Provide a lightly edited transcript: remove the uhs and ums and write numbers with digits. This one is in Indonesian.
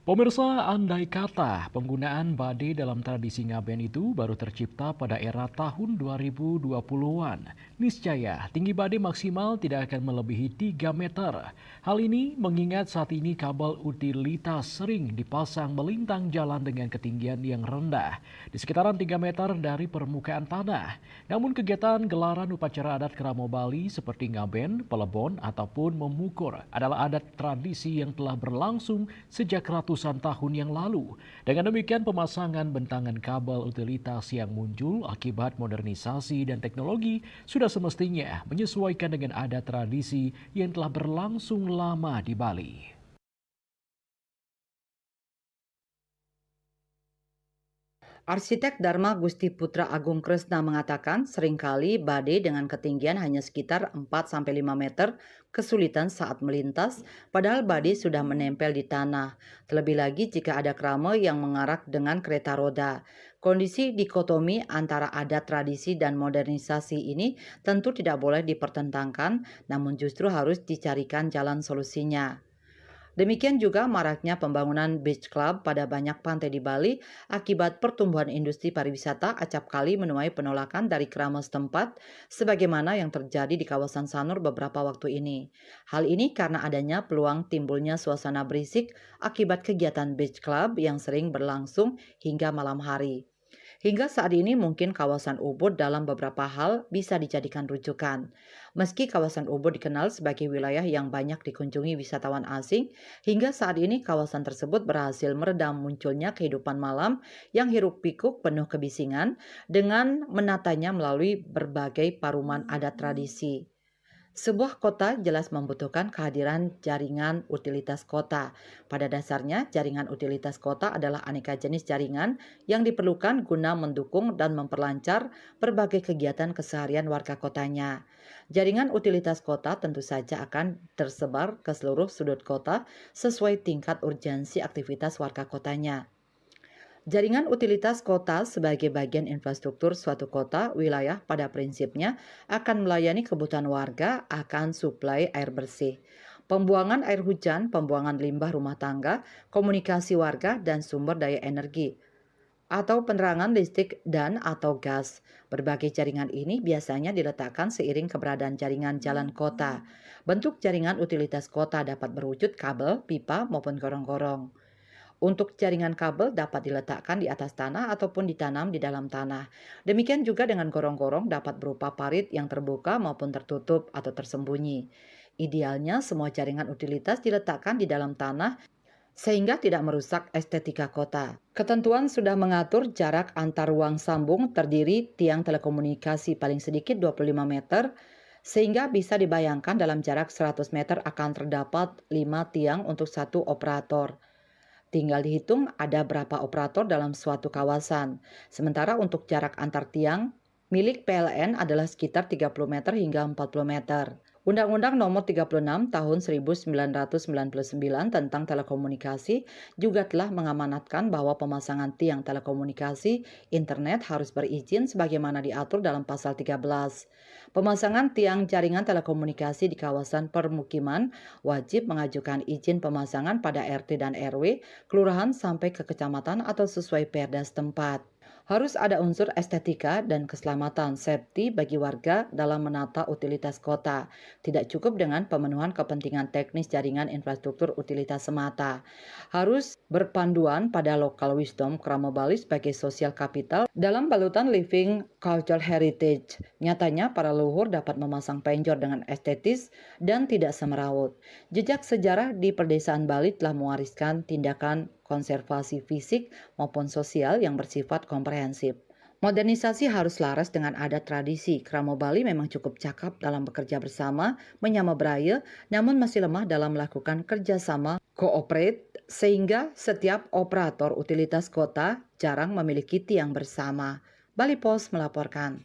Pemirsa, andai kata penggunaan badai dalam tradisi ngaben itu baru tercipta pada era tahun 2020-an. Niscaya tinggi badai maksimal tidak akan melebihi 3 meter. Hal ini mengingat saat ini kabel utilitas sering dipasang melintang jalan dengan ketinggian yang rendah, di sekitaran 3 meter dari permukaan tanah. Namun kegiatan gelaran upacara adat Keramo Bali seperti ngaben, pelebon, ataupun memukur adalah adat tradisi yang telah berlangsung sejak ratusan tahun yang lalu. Dengan demikian, pemasangan bentangan kabel utilitas yang muncul akibat modernisasi dan teknologi sudah semestinya menyesuaikan dengan adat tradisi yang telah berlangsung lama di Bali. Arsitek Dharma Gusti Putra Agung Kresna mengatakan seringkali badai dengan ketinggian hanya sekitar 4-5 meter kesulitan saat melintas, padahal badai sudah menempel di tanah. Terlebih lagi jika ada krama yang mengarak dengan kereta roda. Kondisi dikotomi antara adat tradisi dan modernisasi ini tentu tidak boleh dipertentangkan, namun justru harus dicarikan jalan solusinya. Demikian juga maraknya pembangunan beach club pada banyak pantai di Bali akibat pertumbuhan industri pariwisata acap kali menuai penolakan dari kerama setempat sebagaimana yang terjadi di kawasan Sanur beberapa waktu ini. Hal ini karena adanya peluang timbulnya suasana berisik akibat kegiatan beach club yang sering berlangsung hingga malam hari. Hingga saat ini mungkin kawasan Ubud dalam beberapa hal bisa dijadikan rujukan. Meski kawasan Ubud dikenal sebagai wilayah yang banyak dikunjungi wisatawan asing, hingga saat ini kawasan tersebut berhasil meredam munculnya kehidupan malam yang hiruk-pikuk penuh kebisingan dengan menatanya melalui berbagai paruman adat tradisi. Sebuah kota jelas membutuhkan kehadiran jaringan utilitas kota. Pada dasarnya, jaringan utilitas kota adalah aneka jenis jaringan yang diperlukan guna mendukung dan memperlancar berbagai kegiatan keseharian warga kotanya. Jaringan utilitas kota tentu saja akan tersebar ke seluruh sudut kota sesuai tingkat urgensi aktivitas warga kotanya. Jaringan utilitas kota sebagai bagian infrastruktur suatu kota, wilayah pada prinsipnya akan melayani kebutuhan warga akan suplai air bersih, pembuangan air hujan, pembuangan limbah rumah tangga, komunikasi warga, dan sumber daya energi, atau penerangan listrik dan atau gas. Berbagai jaringan ini biasanya diletakkan seiring keberadaan jaringan jalan kota. Bentuk jaringan utilitas kota dapat berwujud kabel, pipa, maupun gorong-gorong. Untuk jaringan kabel dapat diletakkan di atas tanah ataupun ditanam di dalam tanah. Demikian juga dengan gorong-gorong dapat berupa parit yang terbuka maupun tertutup atau tersembunyi. Idealnya semua jaringan utilitas diletakkan di dalam tanah sehingga tidak merusak estetika kota. Ketentuan sudah mengatur jarak antar ruang sambung terdiri tiang telekomunikasi paling sedikit 25 meter, sehingga bisa dibayangkan dalam jarak 100 meter akan terdapat 5 tiang untuk satu operator. Tinggal dihitung ada berapa operator dalam suatu kawasan. Sementara untuk jarak antar tiang, milik PLN adalah sekitar 30 meter hingga 40 meter. Undang-Undang Nomor 36 Tahun 1999 tentang telekomunikasi juga telah mengamanatkan bahwa pemasangan tiang telekomunikasi internet harus berizin sebagaimana diatur dalam pasal 13. Pemasangan tiang jaringan telekomunikasi di kawasan permukiman wajib mengajukan izin pemasangan pada RT dan RW, kelurahan sampai ke kecamatan atau sesuai perda setempat. Harus ada unsur estetika dan keselamatan safety bagi warga dalam menata utilitas kota. Tidak cukup dengan pemenuhan kepentingan teknis jaringan infrastruktur utilitas semata. Harus berpanduan pada local wisdom Krama Bali sebagai social capital dalam balutan living cultural heritage. Nyatanya para leluhur dapat memasang penjor dengan estetis dan tidak semerawut. Jejak sejarah di perdesaan Bali telah mewariskan tindakan konservasi fisik maupun sosial yang bersifat komprehensif. Modernisasi harus laras dengan adat tradisi. Kramo Bali memang cukup cakap dalam bekerja bersama, menyama beraya, namun masih lemah dalam melakukan kerjasama cooperate, sehingga setiap operator utilitas kota jarang memiliki tiang bersama. Bali Post melaporkan.